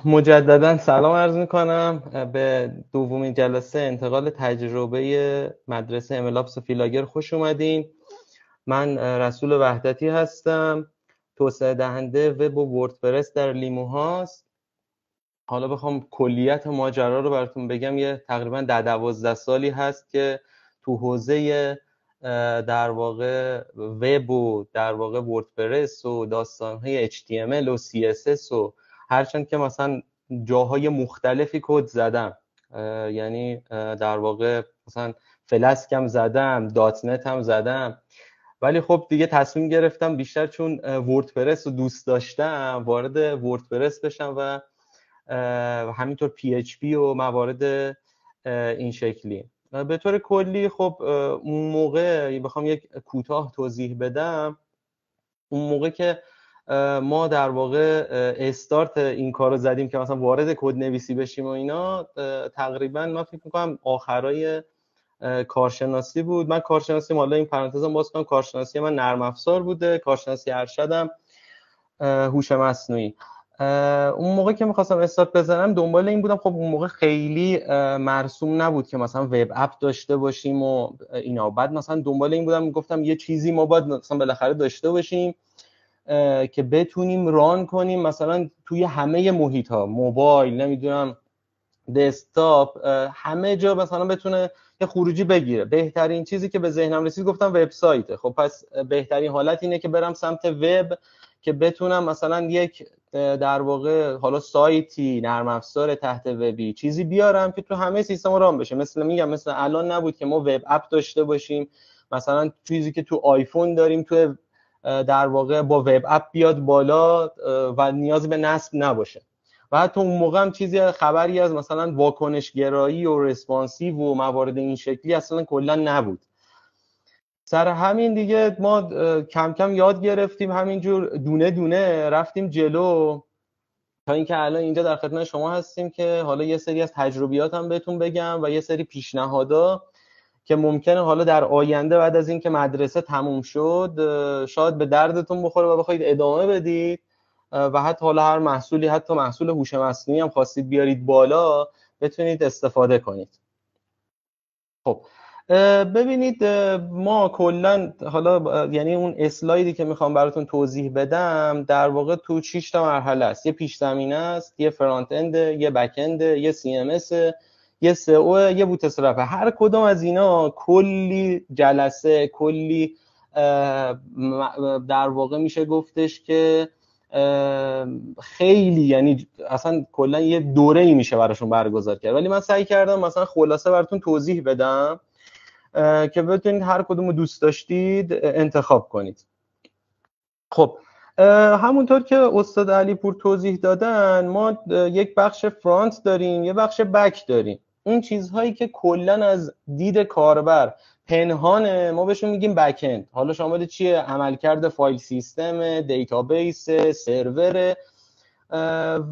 مجددا سلام عرض میکنم به دومین جلسه انتقال تجربه مدرسه املابس فیلاگر خوش اومدین. من رسول وحدتی هستم، توسعه دهنده وب و وردپرس در لیموهاست. حالا بخوام کلیت ماجرا رو براتون بگم، یه تقریبا 10-12 سالی هست که تو حوزه در واقع وب و در واقع وردپرس و داستانهای HTML و CSS و هرچند که مثلا جاهای مختلفی کد زدم، یعنی در واقع مثلا فلسک هم زدم، دات نت هم زدم، ولی خب دیگه تصمیم گرفتم بیشتر چون وردپرس رو دوست داشتم وارد وردپرس بشم و همینطور PHP و موارد این شکلی. به طور کلی خب اون موقع بخوام یک کوتاه توضیح بدم، اون موقع که ما در واقع استارت این کار رو زدیم که مثلا وارد کد نویسی بشیم و اینا، تقریبا من فکر میکنم آخرای کارشناسی بود. من کارشناسی، حالا این پرانتزم باز کنم، کارشناسی من نرم افزار بوده، کارشناسی ارشدم هوش مصنوعی. اون موقع که میخواستم استارت بزنم دنبال این بودم، خب اون موقع خیلی مرسوم نبود که مثلا وب اپ داشته باشیم و اینا. بعد مثلا دنبال این بودم، گفتم یه چیزی ما باید مثلا بالاخره داشته باشیم که بتونیم ران کنیم مثلا توی همه محیط ها، موبایل، نمیدونم دسکتاپ، همه جا مثلا بتونه یه خروجی بگیره. بهترین چیزی که به ذهنم رسید گفتم وبسایته. خب پس بهترین حالت اینه که برم سمت وب که بتونم مثلا یک در واقع حالا سایتی، نرم افزار تحت وبی چیزی بیارم که تو همه سیستم ران بشه. مثل الان نبود که ما وب اپ داشته باشیم، مثلا چیزی که تو آیفون داریم تو در واقع با وب اپ بیاد بالا و نیازی به نصب نباشه. و حتی اون موقع هم چیزی خبری از مثلا واکنش گرایی و رسپانسیو و موارد این شکلی اصلا کلا نبود. سر همین دیگه ما کم کم یاد گرفتیم، همینجور دونه دونه رفتیم جلو تا اینکه الان اینجا در خدمت شما هستیم که حالا یه سری از تجربیاتم بهتون بگم و یه سری پیشنهادا که ممکنه حالا در آینده بعد از اینکه مدرسه تموم شد شاید به دردتون بخوره و بخواید ادامه بدید و حتی حالا هر محصولی، حتی محصول هوش مصنوعی هم خواستید بیارید بالا، بتونید استفاده کنید. خب ببینید، ما کلا حالا یعنی اون اسلایدی که میخوام براتون توضیح بدم در واقع تو 6 تا مرحله است. یه پیش زمینه است، یه فرانت اند، یه بک اند، یه سی ام اس، یه SEO، یه بوت استرپ. هر کدوم از اینا کلی جلسه، کلی در واقع میشه گفتش که خیلی، یعنی اصلا کلا یه دوره‌ای میشه براشون برگزار کرد، ولی من سعی کردم مثلا خلاصه براتون توضیح بدم که بتونید هر کدوم رو دوست داشتید انتخاب کنید. خب همونطور که استاد علی پور توضیح دادن، ما یک بخش فرانت داریم، یه بخش بک داریم. اون چیزهایی که کلا از دید کاربر پنهانه ما بهشون میگیم بک اند. حالا شامل چیه؟ عملکرد فایل سیستم، دیتابیس، سرور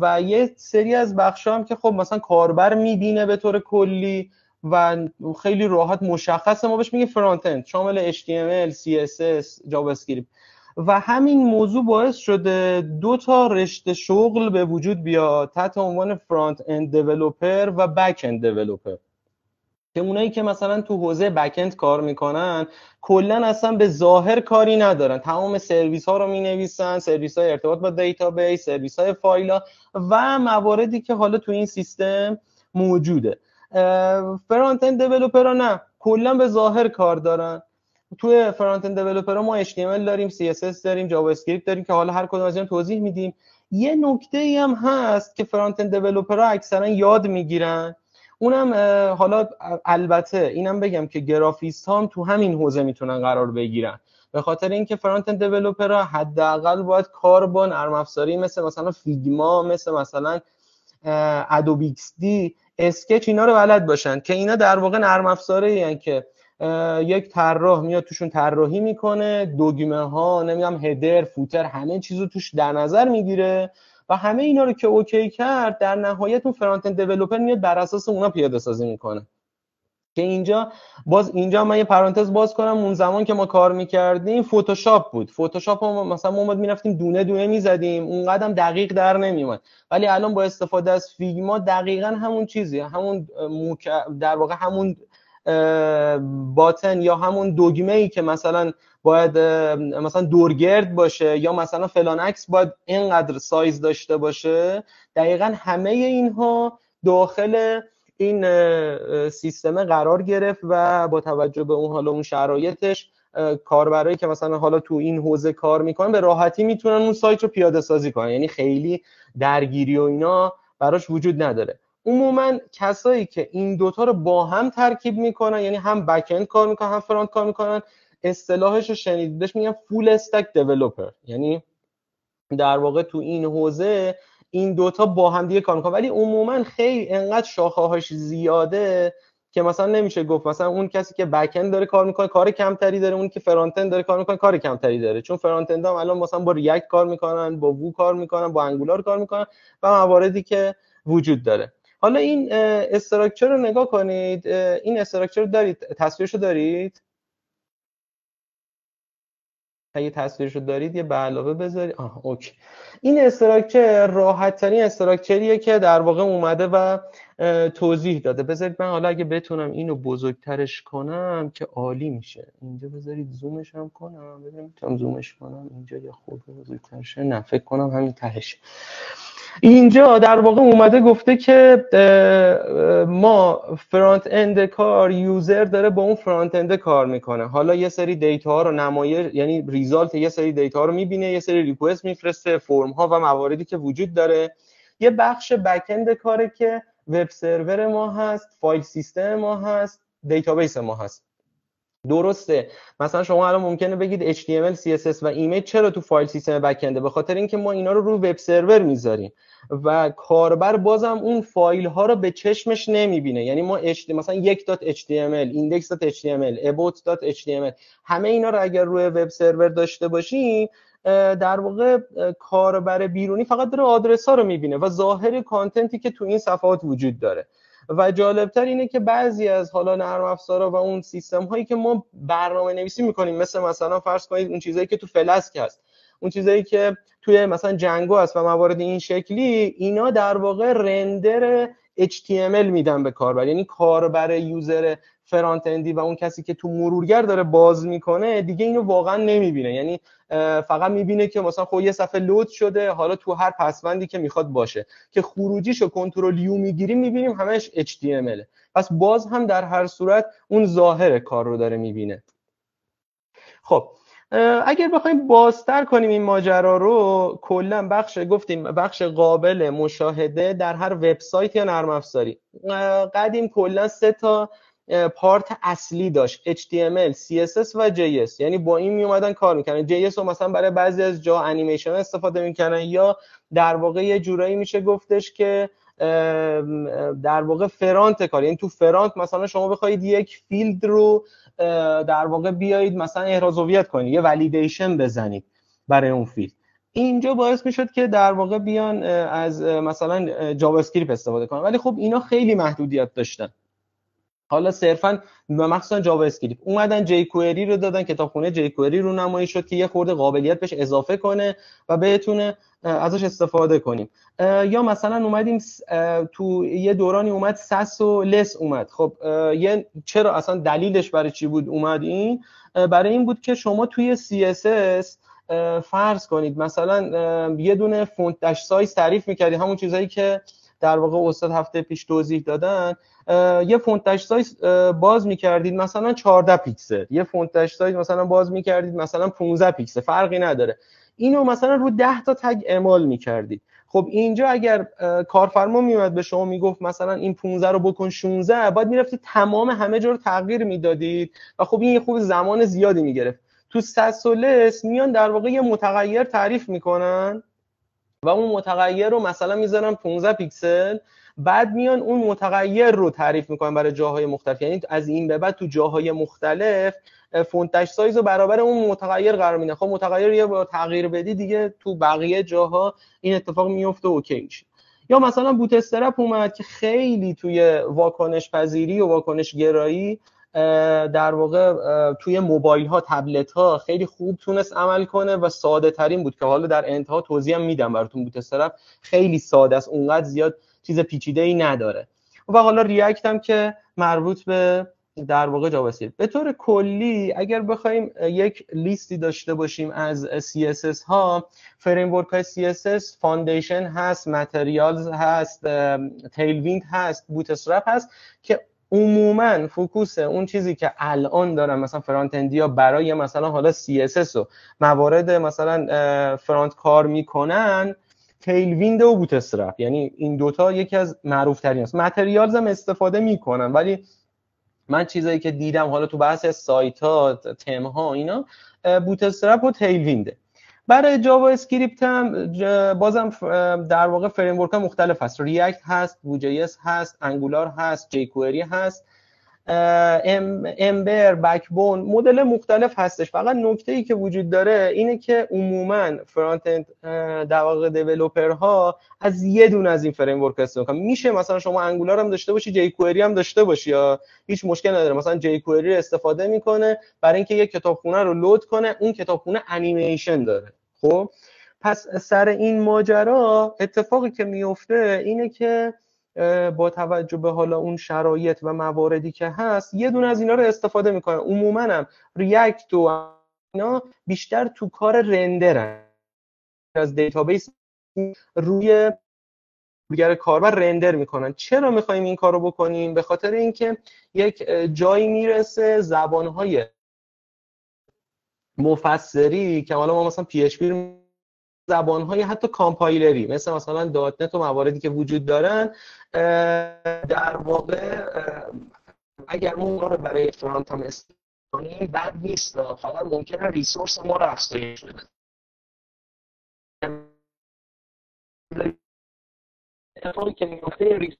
و یه سری از بخشا هم که خب مثلا کاربر میبینه به طور کلی و خیلی راحت مشخصه، ما بهش میگیم فرانت اند، شامل HTML، CSS، جاوا اسکریپت. و همین موضوع باعث شده 2 تا رشته شغل به وجود بیاد تحت عنوان فرانت اند دیولپر و بک اند دیولپر، که اونایی که مثلا تو حوزه بک اند کار میکنن کلا اصلا به ظاهر کاری ندارن، تمام سرویس ها رو مینویسن، سرویس های ارتباط با دیتابیس، سرویس های فایل ها و مواردی که حالا تو این سیستم موجوده. فرانت اند دیولپر نه، کلا به ظاهر کار دارن. توی فرانت اند دیولپر ما HTML داریم، CSS داریم، جاوا اسکریپت داریم که حالا هر کدوم از اینا توضیح میدیم. یه نکته ای هم هست که فرانت اند دیولپر اکثرا یاد میگیرن، اونم حالا البته اینم بگم که گرافیست ها هم تو همین حوزه میتونن قرار بگیرن، به خاطر اینکه فرانت اند دیولپر ها حداقل باید کار با نرم افزاری مثلا فیگما، مثلا ادوبی ایکس دی، اسکچ، اینا رو بلد باشن که اینا در واقع نرم افزاری هستن که یک طراح میاد توشون طراحی میکنه، دگمه ها، نمیدونم هدر، فوتر، همه چیزو توش در نظر میگیره و همه اینا رو که اوکی کرد، در نهایت اون فرانت اند دیولپر میاد بر اساس اونا پیاده سازی میکنه. که اینجا باز اینجا من یه پرانتز باز کنم، اون زمان که ما کار میکردیم فتوشاپ بود. فتوشاپ هم مثلا ما میرفتیم دونه دونه میزدیم، اونقدر هم دقیق در نمیومد. ولی الان با استفاده از فیگما دقیقاً همون چیزی، همون در واقع همون باتن یا همون دگمه ای که مثلا باید مثلا دورگرد باشه یا مثلا فلان عکس باید اینقدر سایز داشته باشه، دقیقاً همه اینها داخل این سیستم قرار گرفت و با توجه به اون حالا اون شرایطش کاربرایی که مثلا حالا تو این حوزه کار میکنن به راحتی میتونن اون سایت رو پیاده سازی کنن، یعنی خیلی درگیری و اینا براش وجود نداره. عموما کسایی که این دوتا رو با هم ترکیب میکنن، یعنی هم بک اند کار میکنن هم فرانت کار میکنن، اصطلاحش رو شنیدیدش میگن فول استک دیولپر، یعنی در واقع تو این حوزه این دوتا با هم دیگه کار میکنن. ولی عموما خیلی انقدر شاخه هاش زیاده که مثلا نمیشه گفت مثلا اون کسی که بک اند داره کار میکنه کار کمتری داره، اون که فرانت اند داره کار میکنه کار کمتری داره، چون فرانت اند هم الان مثلا با ریاکت کار میکنن، با وو کار میکنن، با انگولار کار میکنن و مواردی که وجود داره. حالا این استراکچر رو نگاه کنید، این استراکچر دارید، تصویرشو دارید؟ اگه تصویرشو دارید یه به علاوه بذارید. اوکی. این استراکچر راحت ترین استراکچریه که در واقع اومده و توضیح داده. بذارید من حالا اگه بتونم اینو بزرگترش کنم که عالی میشه. اینجا بذارید زومش هم کنم، ببینم میتونم زومش کنم اینجا یا خود بزرگترشه. نه فکر کنم همین تهش. اینجا در واقع اومده گفته که ما فرانت اند کار، یوزر داره با اون فرانت اند کار میکنه، حالا یه سری دیتا ها رو نمایش، یعنی ریزالت یه سری دیتا ها رو میبینه، یه سری ریکوست میفرسته، فرم ها و مواردی که وجود داره. یه بخش بک اند کاره که وب سرور ما هست، فایل سیستم ما هست، دیتابیس ما هست. درسته مثلا شما الان ممکنه بگید HTML CSS و ایمیج چرا تو فایل سیستم بک انده؟ به خاطر اینکه ما اینا رو وب سرور میذاریم و کاربر بازم اون فایل ها رو به چشمش نمیبینه. یعنی ما مثلا یک.html، index.html، about.html همه اینا رو اگر روی وب سرور داشته باشیم، در واقع کاربر بیرونی فقط داره آدرس ها رو میبینه و ظاهر کانتنتی که تو این صفحات وجود داره. و جالبتر اینه که بعضی از حالا نرم افزارها و اون سیستم هایی که ما برنامه نویسی میکنیم، مثلا فرض کنید اون چیزایی که تو فلاسک هست، اون چیزایی که توی مثلا جنگو هست و موارد این شکلی، اینا در واقع رندر HTML میدن به کاربر. یعنی کاربر یوزر فرانت اندی و اون کسی که تو مرورگر داره باز میکنه دیگه اینو واقعا نمیبینه، یعنی فقط میبینه که مثلا خب یه صفحه لود شده، حالا تو هر پسوندی که میخواد باشه که خروجیشو کنترل یو میگیریم میبینیم همش HTML. پس باز هم در هر صورت اون ظاهر کار رو داره میبینه. خب اگر بخوایم بازتر کنیم این ماجرا رو، کلا بخش قابل مشاهده در هر وبسایت یا نرم افزاری قدیم کلا 3 تا پارت اصلی داشت: HTML، CSS و JS. یعنی با این می اومدن کار میکنن. JS رو مثلا برای بعضی از جا انیمیشن استفاده میکنن، یا در واقع یه جورایی میشه گفتش که در واقع فرانت کار، یعنی تو فرانت مثلا شما بخواید یک فیلد رو در واقع بیایید مثلا احراز هویت کنید، یه ولیدیشن بزنید برای اون فیلد، اینجا باعث میشد که در واقع بیان از مثلا جاوا اسکریپت استفاده کنن. ولی خب اینا خیلی محدودیت داشتن. حالا صرفا مخصوصا جاوا اسکریپت اومدن جی کوئری رو دادن، کتابخونه جی کوئری رو نمایی شد که یه خورده قابلیت بهش اضافه کنه و بتونه ازش استفاده کنیم. یا مثلا اومدیم تو یه دورانی اومد سس و لس اومد. خب چرا اصلا دلیلش برای چی بود اومد؟ این برای این بود که شما توی CSS فرض کنید مثلا یه دونه فونت داش سایز تعریف می‌کردی، همون چیزایی که در واقع استاد هفته پیش توضیح دادن. یه فونت داش سایز باز می‌کردید مثلا 14 پیکسل، یه فونت داش سایز مثلا باز می‌کردید مثلا 15 پیکسل، فرقی نداره. اینو مثلا رو 10 تا تگ اعمال می‌کردید. خب اینجا اگر کارفرما میومد به شما میگفت مثلا این 15 رو بکن 16، باید میرفتید تمام همه جا رو تغییر میدادید و خب این خوب زمان زیادی میگرفت. تو سس و لس میان در واقع یه متغیر تعریف میکنن و اون متغیر رو مثلا میذارن 15 پیکسل، بعد میان اون متغیر رو تعریف میکنن برای جاهای مختلف. یعنی از این به بعد تو جاهای مختلف فونت داش سایز رو برابر اون متغیر قرار میدن. خب متغیر رو یه بار تغییر بدی دیگه تو بقیه جاها این اتفاق میفته و اوکی میشه. یا مثلا بوت استرپ اومد که خیلی توی واکنش پذیری و واکنش گرایی در واقع توی موبایل ها، تبلت ها خیلی خوب تونست عمل کنه و ساده ترین بود که حالا در انتها توضیح هم میدم براتون. بوت استرپ خیلی ساده است، اونقدر زیاد چیز پیچیده ای نداره. و حالا ریاکت هم که مربوط به در واقع جاوا اسکریپت. به طور کلی اگر بخوایم یک لیستی داشته باشیم از CSS ها، فریم ورک های CSS فاندیشن هست، متریالز هست، تیلویند هست، بوت استرپ هست که عموما فوکوس اون چیزی که الان دارن مثلا فرانت اندیا برای مثلا حالا CSS و موارد مثلا فرانت کار میکنن تیلویند و بوت استرپ، یعنی این دوتا یکی از معروف ترین است. متریالز هم استفاده میکنن ولی من چیزایی که دیدم حالا تو بحث سایت ها، تم ها، اینا بوت استرپ و تیلوینده. برای جاوا اسکریپت هم بازم در واقع فریم ورک ها مختلف هست. ریاکت هست، وو.جی.اس هست، انگولار هست، جیکوئری هست، امبر، بکبون، مدل مختلف هستش. فقط نکته‌ای که وجود داره اینه که عموما فرانت اند در واقع دیولپرها از یه دونه از این فریم ورک استفاده میکنن. میشه مثلا شما انگولار هم داشته باشی، جیکوئری هم داشته باشی، یا هیچ مشکل نداره. مثلا جیکوئری استفاده میکنه برای اینکه یک کتابخونه رو لود کنه، اون کتابخونه انیمیشن داره. خب پس سر این ماجرا اتفاقی که میفته اینه که با توجه به حالا اون شرایط و مواردی که هست یه دونه از اینا رو استفاده میکنن. عموما هم ریاکت و اینا بیشتر تو کار رندرن، از دیتابیس روی دیگر کاربر رندر میکنن. چرا میخوایم این کارو بکنیم؟ به خاطر اینکه یک جایی میرسه زبانهای مفسری که حالا ما مثلا PHP زبانهای حتی کامپایلری مثلا دات نت و مواردی که وجود دارن، در واقع اگر ما اونا رو برای فرانت هم استفاده کنیم بد نیست، فقط ممکنه ریسورس ما رو افزایش بده. اتفاقی که میفته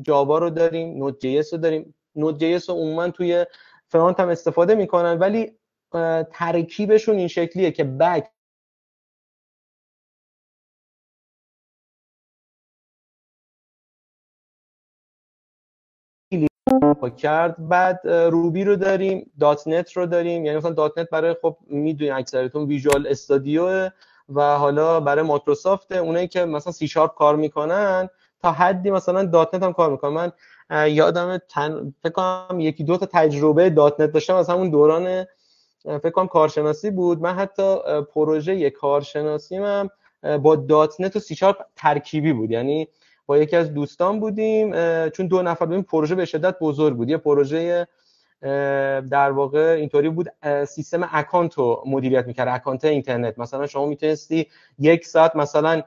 جاوا رو داریم، نود جی اس رو داریم. نود جی اس رو عموما توی فرانت هم استفاده میکنن ولی ترکیبشون این شکلیه که بک کرد، بعد روبی رو داریم، دات نت رو داریم. یعنی مثلا دات نت برای خب میدونین اکثرتون ویژوال استودیو و حالا برای مایکروسافت، اونایی که مثلا سی شارپ کار میکنن تا حدی مثلا دات نت هم کار میکنن. من یادم فکر کنم یکی دو تا تجربه دات نت داشتم مثلا اون دوران فکر کنم کارشناسی بود. من حتی پروژه کارشناسیم هم با دات نت و سی شارپ ترکیبی بود. یعنی با یکی از دوستان بودیم، چون دو نفر بودیم، پروژه به شدت بزرگ بود. یه پروژه در واقع اینطوری بود، سیستم اکانت رو مدیریت میکرد، اکانت اینترنت. مثلا شما میتونستی یک ساعت مثلا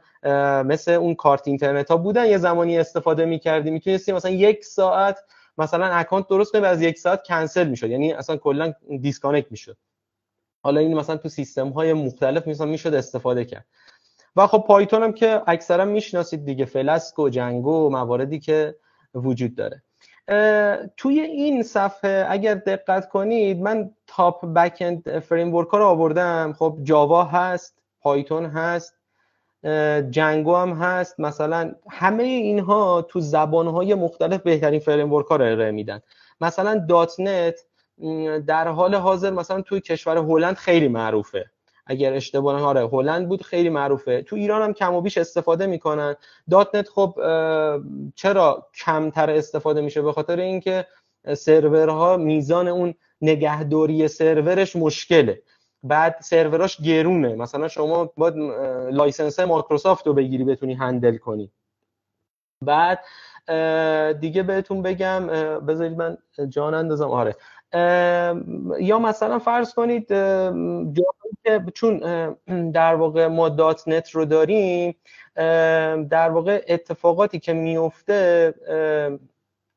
مثل اون کارت اینترنت ها بودن یه زمانی استفاده میکردی، میتونستی مثلا یک ساعت مثلا اکانت درست کنی و از یک ساعت کنسل میشد، یعنی اصلا کلا دیسکانکت میشد. حالا این مثلا تو سیستم های مختلف مثلا میشد استفاده کرد. و خب پایتون هم که اکثرا میشناسید دیگه، فلاسک و جنگو و مواردی که وجود داره. توی این صفحه اگر دقت کنید من تاپ بک اند فریم ورک ها رو آوردم. خب جاوا هست، پایتون هست، جنگو هم هست. مثلا همه اینها تو زبانهای مختلف بهترین فریم ورک ها رو ارائه میدن. مثلا دات نت در حال حاضر مثلا توی کشور هلند خیلی معروفه، اگر اشتباه نکنم هلند بود، خیلی معروفه. تو ایران هم کم و بیش استفاده میکنن. دات نت خب چرا کمتر استفاده میشه؟ به خاطر اینکه سرورها میزان اون نگهداری سرورش مشکله. بعد سروراش گرونه، مثلا شما باید لایسنس مایکروسافت رو بگیری بتونی هندل کنی. بعد دیگه بهتون بگم، بذارید من جان اندازم. آره یا مثلا فرض کنید جایی که چون در واقع ما دات نت رو داریم، در واقع اتفاقاتی که میفته،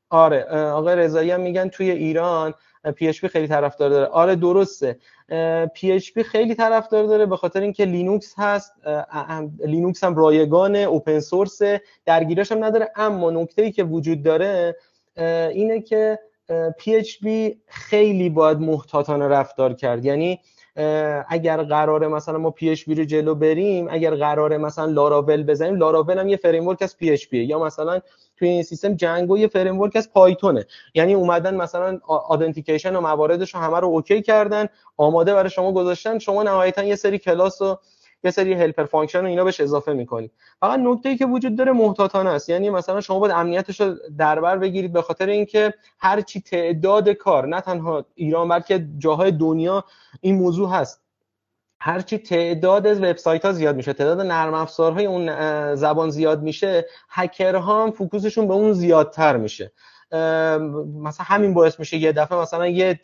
آره آقای رضایی هم میگن توی ایران پی اچ پی خیلی طرفدار داره. آره درسته، پی اچ پی خیلی طرفدار داره به خاطر اینکه لینوکس هست، لینوکس هم رایگان، اوپن سورس، درگیریش هم نداره. اما نکته‌ای که وجود داره اینه که پی اچ پی خیلی باید محتاطانه رفتار کرد. یعنی اگر قراره مثلا ما پی اچ پی رو جلو بریم، اگر قراره مثلا لاراول بزنیم، لاراول هم یه فریم ورک از پی اچ پی، یا مثلا توی این سیستم جنگو یه فریم ورک از پایتونه. یعنی اومدن مثلا آدنتیکیشن و مواردش رو همه رو اوکی کردن، آماده برای شما گذاشتن، شما نهایتا یه سری کلاس و یه سری هلپر فانکشن و اینا بهش اضافه می‌کنید. فقط نکته‌ای که وجود داره محتاطانه است. یعنی مثلا شما باید امنیتش رو در بر بگیرید، به خاطر اینکه هر چی تعداد کار، نه تنها ایران بلکه جاهای دنیا این موضوع هست، هرچی تعداد وبسایت‌ها زیاد میشه، تعداد نرم افزارهای اون زبان زیاد میشه، هکرها هم فوکوسشون به اون زیادتر میشه. مثلا همین باعث میشه یه دفعه مثلا یه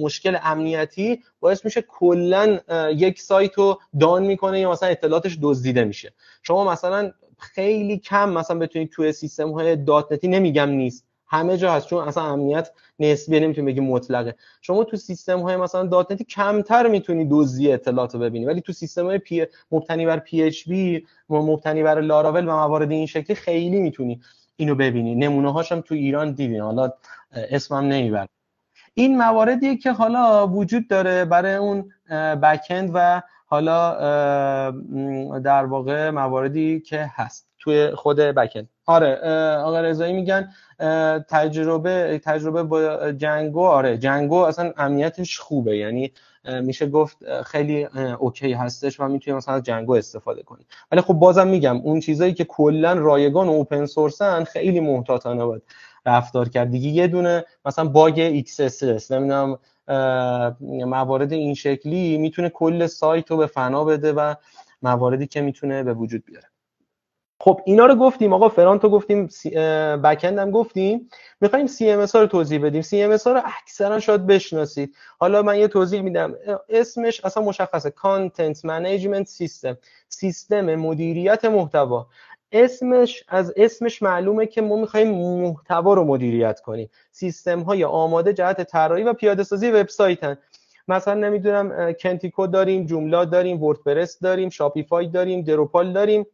مشکل امنیتی باعث میشه کلا یک سایت رو دان میکنه یا مثلا اطلاعاتش دزدیده میشه. شما مثلا خیلی کم مثلا بتونید توی سیستم های دات نتی، نمیگم نیست، همه جا هست، چون اصلا امنیت نسبیه، نمیتونیم بگیم مطلقه. شما تو سیستم های مثلا دات نتی کمتر میتونی دزدی اطلاعات رو ببینی، ولی تو سیستم های مبتنی بر پی اچ پی، مبتنی بر لاراول و موارد این شکلی خیلی میتونی اینو ببینی. نمونه هاشم تو ایران دیدین، حالا اسمم نمیبرم. این مواردیه که حالا وجود داره برای اون بک‌اند و حالا در واقع مواردی که هست توی خود بک‌اند. آره آقا رضایی میگن تجربه با جنگو. آره جنگو اصلا امنیتش خوبه، یعنی میشه گفت خیلی اوکی هستش و میتونی مثلا از جنگو استفاده کنی. ولی خب بازم میگم اون چیزایی که کلا رایگان و اوپن سورسن خیلی محتاطانه باید رفتار کرد دیگه. یه دونه مثلا باگ ایکس اس، نمیدونم موارد این شکلی میتونه کل سایت رو به فنا بده و مواردی که میتونه به وجود بیاره. خب اینا رو گفتیم، آقا فرانت رو گفتیم، بک‌اند هم گفتیم. میخوایم سی ام اس ها رو توضیح بدیم. سی ام اس ها رو اکثرا شاید بشناسید. حالا من یه توضیح میدم. اسمش اصلا مشخصه، کانتنت منیجمنت سیستم، سیستم مدیریت محتوا. از اسمش معلومه که ما میخوایم محتوا رو مدیریت کنیم. سیستم های آماده جهت طراحی و پیاده سازی وبسایتن. مثلا نمیدونم کنتیکو داریم، جوملا داریم، وردپرس داریم، شاپیفای داریم، دروپال داریم.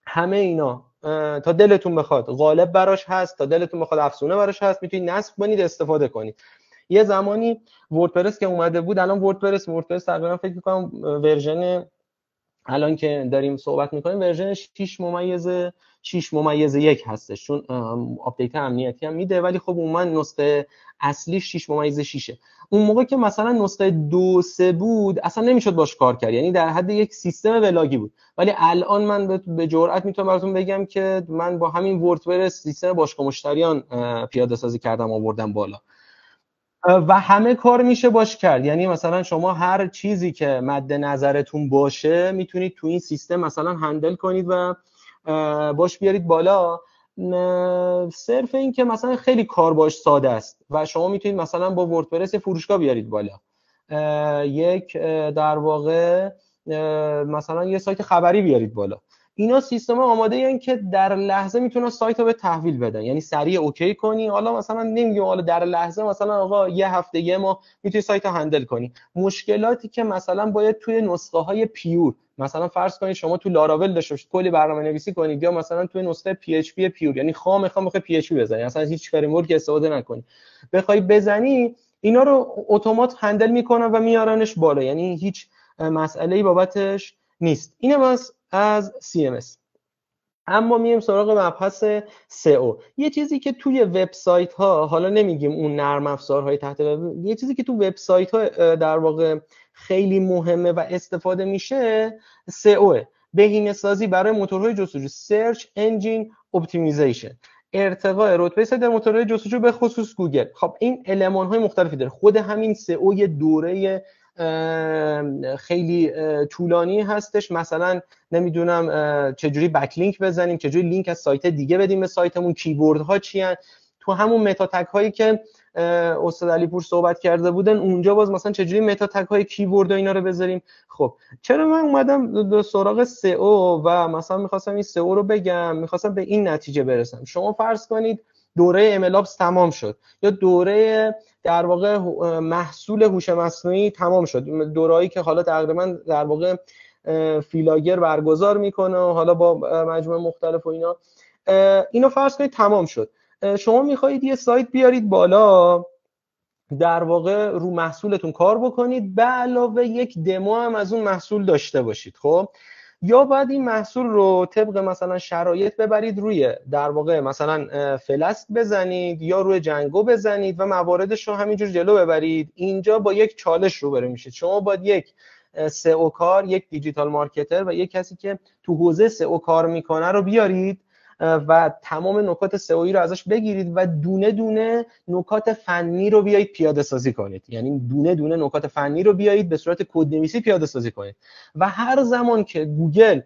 همه اینا تا دلتون بخواد غالب براش هست، تا دلتون بخواد افزونه براش هست، میتونید نصب کنید، استفاده کنید. یه زمانی وردپرس که اومده بود، الان وردپرس تقریبا فکر می‌کنم ورژن الان که داریم صحبت می‌کنیم ورژن 6.6.1 هستش، چون آپدیت امنیتی هم میده، ولی خب عموما نسخه اصلی 6.6. اون موقع که مثلا نسخه 2.3 بود اصلا نمیشد باش کار کرد، یعنی در حد یک سیستم ولاگی بود. ولی الان من به جرئت میتونم براتون بگم که من با همین وردپرس سیستم باشگاه مشتریان پیاده سازی کردم، آوردم بالا و همه کار میشه باش کرد. یعنی مثلا شما هر چیزی که مد نظرتون باشه میتونید تو این سیستم مثلا هندل کنید و باش بیارید بالا. صرف این که مثلا خیلی کار باش ساده است و شما میتونید مثلا با وردپرس فروشگاه بیارید بالا، یک در واقع مثلا یه سایت خبری بیارید بالا. اینا سیستم آماده این که در لحظه میتونن سایت رو به تحویل بدن، یعنی سریع اوکی کنی. حالا مثلا نمیگم حالا در لحظه، مثلا آقا یه هفته یه ماه میتونی سایت رو هندل کنی. مشکلاتی که مثلا باید توی نسخه های پیور، مثلا فرض کنید شما تو لاراول داشته باشید کلی برنامه نویسی کنید، یا مثلا توی نسخه پی اچ پی پیور، یعنی خام بخوای پی اچ پی بزنی، اصلا هیچ فریم ورک استفاده نکنی، بخوای بزنی، اینا رو اتومات هندل میکنن و میارنش بالا، یعنی هیچ مسئله‌ای بابتش نیست. اینم از CMS. اما میایم سراغ مبحث SEO. یه چیزی که توی وبسایت ها، حالا نمیگیم اون نرم افزارهای تحت، یه چیزی که تو وبسایت ها در واقع خیلی مهمه و استفاده میشه SEO، بهینه‌سازی برای موتورهای جستجو، Search Engine Optimization، ارتقاء رتبه سایت در موتورهای جستجو به خصوص گوگل. خب این المان های مختلفی داره. خود همین SEO یه دوره خیلی طولانی هستش، مثلا نمیدونم چجوری بکلینک بزنیم، چجوری لینک از سایت دیگه بدیم به سایتمون، کیوردها چی هن. تو همون متا تگ هایی که استاد علیپور صحبت کرده بودن اونجا باز مثلا چجوری متا تگ های کیورد و اینا رو بذاریم. خب چرا من اومدم سراغ سئو و مثلا میخواستم این سئو رو بگم، میخواستم به این نتیجه برسم. شما فرض کنید دوره MLOps تمام شد یا دوره در واقع محصول هوش مصنوعی تمام شد، دورهایی که حالا تقریبا در واقع فیلاگر برگزار میکنه و حالا با مجموعه مختلف و اینا فرض کنید تمام شد. شما میخواهید یه سایت بیارید بالا، در واقع رو محصولتون کار بکنید، به علاوه یک دمو هم از اون محصول داشته باشید. خب یا باید این محصول رو طبق مثلا شرایط ببرید روی در واقع مثلا فلاسک بزنید یا روی جنگو بزنید و مواردش رو همینجور جلو ببرید. اینجا با یک چالش روبرو میشید. شما باید یک سئو کار، یک دیجیتال مارکتر و یک کسی که تو حوزه سئو کار میکنه رو بیارید و تمام نکات سئویی رو ازش بگیرید و دونه دونه نکات فنی رو بیایید پیاده سازی کنید. یعنی دونه دونه نکات فنی رو بیایید به صورت کدنویسی پیاده سازی کنید و هر زمان که گوگل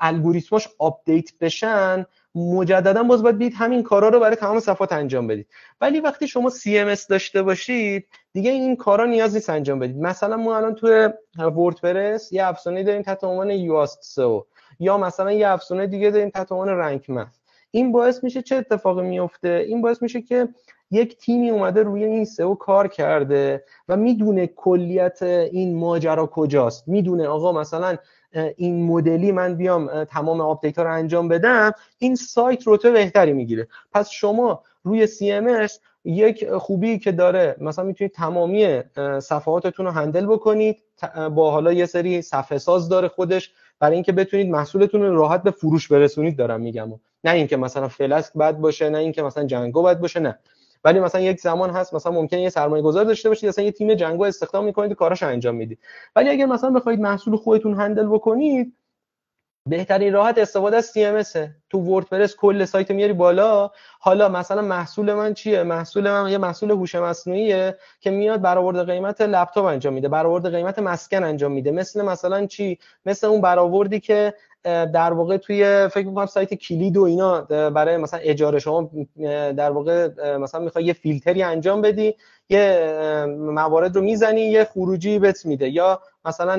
الگوریتماش آپدیت بشن مجددا باز باید بید همین کارا رو برای تمام صفحات انجام بدید. ولی وقتی شما CMS داشته باشید دیگه این کارا نیاز نیست انجام بدید. مثلا ما الان توی وردپرس یه افزونه داریم تحت عنوان یواست سئو، یا مثلا یه افزونه دیگه داریم تحت عنوان رنک مپ. این باعث میشه چه اتفاقی میفته؟ این باعث میشه که یک تیمی اومده روی این سئو کار کرده و میدونه کلیت این ماجرا کجاست، میدونه آقا مثلا این مدلی من بیام تمام آپدیت ها رو انجام بدم این سایت رتبه بهتری میگیره. پس شما روی CMS یک خوبی که داره مثلا میتونید تمامی صفحاتتون رو هندل بکنید با حالا یه سری صفحه ساز داره خودش برای اینکه بتونید محصولتون رو راحت به فروش برسونید. دارم میگم نه اینکه مثلا فلاسک بد باشه، نه اینکه مثلا جنگو بد باشه، نه. ولی مثلا یک زمان هست مثلا ممکنه یه سرمایه‌گذار داشته باشید مثلا یه تیم جنگو استخدام می‌کنید و کاراش انجام میدید. ولی اگر مثلا بخواید محصول خودتون هندل بکنید بهترین راحت استفاده از CMS. تو وردپرس کل سایت میاری بالا. حالا مثلا محصول من چیه؟ محصول من یه محصول هوش مصنوعیه که میاد برآورد قیمت لپتاپ انجام میده، برآورد قیمت مسکن انجام میده. مثلا چی؟ مثل اون برآوردی که در واقع توی فکر می‌کنم سایت کلید و اینا برای مثلا اجاره شما در واقع مثلا میخوای یه فیلتری انجام بدی، یه موارد رو میزنی یه خروجی بهت میده. یا مثلا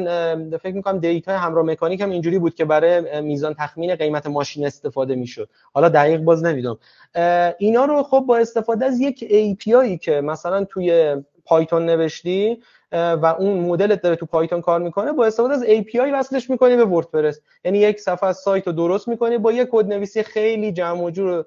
فکر می‌کنم دیتای همراه مکانیک هم اینجوری بود که برای میزان تخمین قیمت ماشین استفاده میشد. حالا دقیق باز نمیدونم. اینا رو خب با استفاده از یک API که مثلا توی پایتون نوشتی و اون مدلت داره تو پایتون کار میکنه، با استفاده از API وصلش میکنی به وردپرس. یعنی یک صفحه از سایت رو درست میکنی با یک کدنویسی خیلی جمع و جور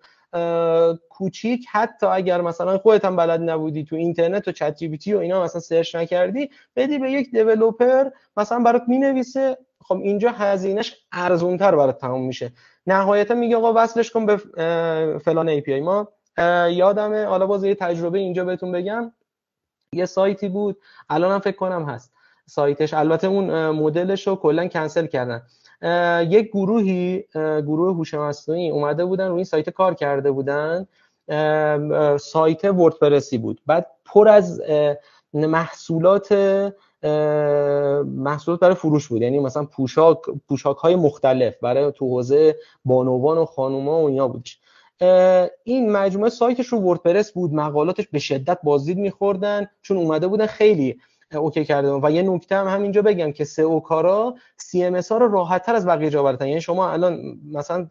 کوچیک. حتی اگر مثلا خودت هم بلد نبودی تو اینترنت و چت جی پی تی و اینا مثلا سرچ نکردی، بدی به یک دیولپر مثلا برات مینویسه. خب اینجا هزینهش ارزونتر برات تموم میشه. نهایتا میگه آقا وصلش کن به فلان ای پی آی. ما یادمه حالا باز یه تجربه اینجا بهتون بگم. یه سایتی بود الان هم فکر کنم هست سایتش، البته اون مدلش رو کلا کنسل کردن. یک گروه هوش مصنوعی اومده بودن روی این سایت کار کرده بودن. سایت وردپرسی بود، بعد پر از محصولات برای فروش بود. یعنی مثلا پوشاک های مختلف برای تو حوزه بانوان و خانوما و اینا بودش. این مجموعه سایتش رو وردپرس بود، مقالاتش به شدت بازدید می‌خوردن چون اومده بودن خیلی اوکی کرده. و یه نکته هم همینجا بگم که سئو کارا CMS ها رو راحت‌تر از بقیه جا بردن. یعنی شما الان مثلا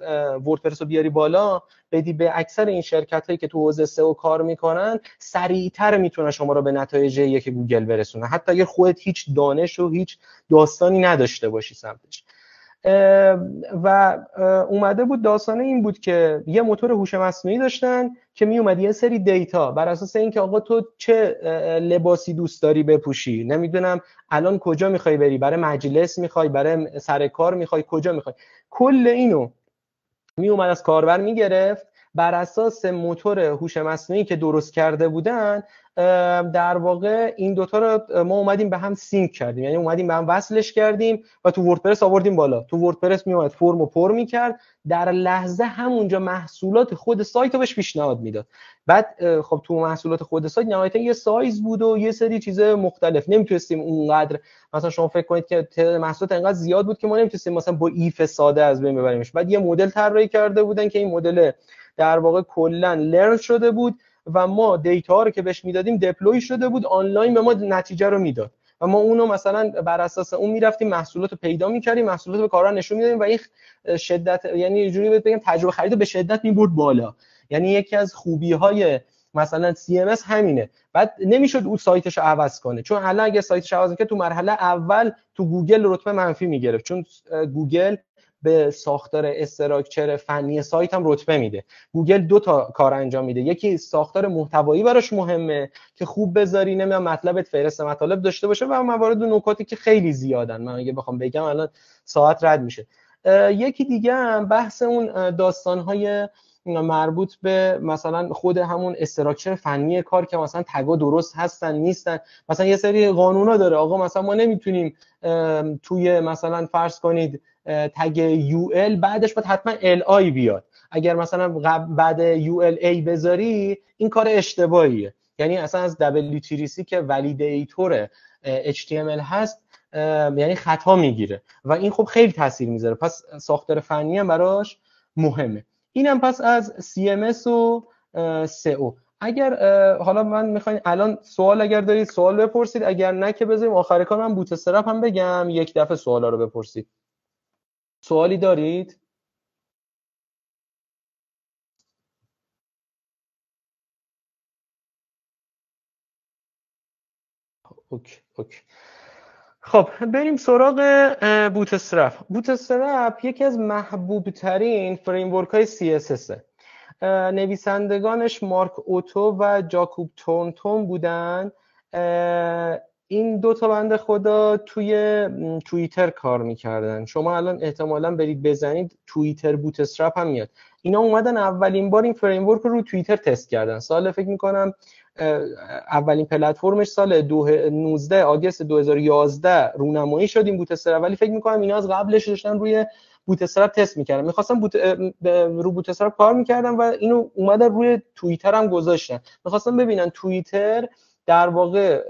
وردپرس رو بیاری بالا بدی به اکثر این شرکتایی که تو حوزه سئو کار میکنن، سریعتر میتونه شما رو به نتایج یک گوگل برسونه، حتی اگر خودت هیچ دانش و هیچ داستانی نداشته باشی سمتش. و اومده بود داستانه این بود که یه موتور هوش مصنوعی داشتن که می اومد یه سری دیتا بر اساس اینکه آقا تو چه لباسی دوست داری بپوشی، نمیدونم الان کجا میخوای بری، برای مجلس میخوای، برای سر کار میخوای، کجا میخوای، کل اینو می اومد از کاربر میگرفت بر اساس موتور هوش مصنوعی که درست کرده بودن در واقع این دوتا رو ما اومدیم به هم سینک کردیم، یعنی اومدیم به هم وصلش کردیم و تو وردپرس آوردیم بالا. تو وردپرس میومد فرمو پر میکرد، در لحظه همونجا محصولات خود سایت رو بهش پیشنهاد میداد. بعد خب تو محصولات خود سایت نهایتا یه سایز بود و یه سری چیزای مختلف، نمیتونستیم اونقدر مثلا شما فکر کنید که محصولات انقدر زیاد بود که ما نمیتونستیم مثلا با ایف ساده از بین ببریمش. بعد یه مدل طراحی کرده بودن که این مدل در واقع کلا لرن شده بود و ما دیتا رو که بهش میدادیم دپلوی شده بود، آنلاین به ما نتیجه رو میداد و ما اونو مثلا بر اساس اون میرفتیم محصولات رو پیدا میکردیم، محصولات رو به کاربر نشون میدادیم و این شدت، یعنی یه جوری بگم تجربه خرید رو به شدت میبرد بالا. یعنی یکی از خوبی های مثلا CMS همینه. بعد نمیشد اون سایتش رو عوض کنه، چون الان اگه سایتش عوض کنه تو مرحله اول تو گوگل رتبه منفی میگرفت، چون گوگل به ساختار استراکچر فنی سایت هم رتبه میده. گوگل دو تا کار انجام میده، یکی ساختار محتوایی براش مهمه که خوب بذاری، نمیدونم مطلبت فهرست مطالب داشته باشه و موارد و نکاتی که خیلی زیادن، من اگه بخوام بگم الان ساعت رد میشه. یکی دیگه هم بحث اون داستان‌های مربوط به مثلا خود همون استراکچر فنی کار که مثلا تگا درست هستن نیستن. مثلا یه سری قانونا داره، آقا مثلا ما نمیتونیم توی مثلا فرض کنید تگ UL بعدش باید حتما LI بیاد. اگر مثلا بعد ULA بذاری این کار اشتباهیه، یعنی اصلا از WTRC که ولیدیتور HTML هست یعنی خطا میگیره و این خب خیلی تاثیر میذاره. پس ساختار فنی هم براش مهمه. اینم پس از CMS و SEO. اگر حالا من میخواین الان سوال اگر دارید سوال بپرسید، اگر نه که بذاریم آخر کار من بوتسترپ هم بگم یک دفعه سوالا رو بپرسید. سوالی دارید؟ اوکی. خب بریم سراغ بوتسترپ. بوتسترپ یکی از محبوب ترین فریمورک های CSS. نویسندگانش مارک اوتو و جاکوب تورنتون بودن. این دو تا بنده خدا توی توییتر کار میکردن. شما الان احتمالاً برید بزنید توییتر بوتسترپ هم میاد. اینا اومدن اولین بار این فریمورک رو توییتر تست کردن. سال فکر میکنم اولین پلتفرمش سال 19 آگوست 2011 رونمایی شد این بوتسترپ، ولی فکر میکنم اینا از قبلش داشتن روی بوتسترپ تست میکردن، میخواستم رو بوتسترپ کار میکردن و اینو اومدن روی توییتر هم گذاشتن. میخواستم ببینن توییتر در واقع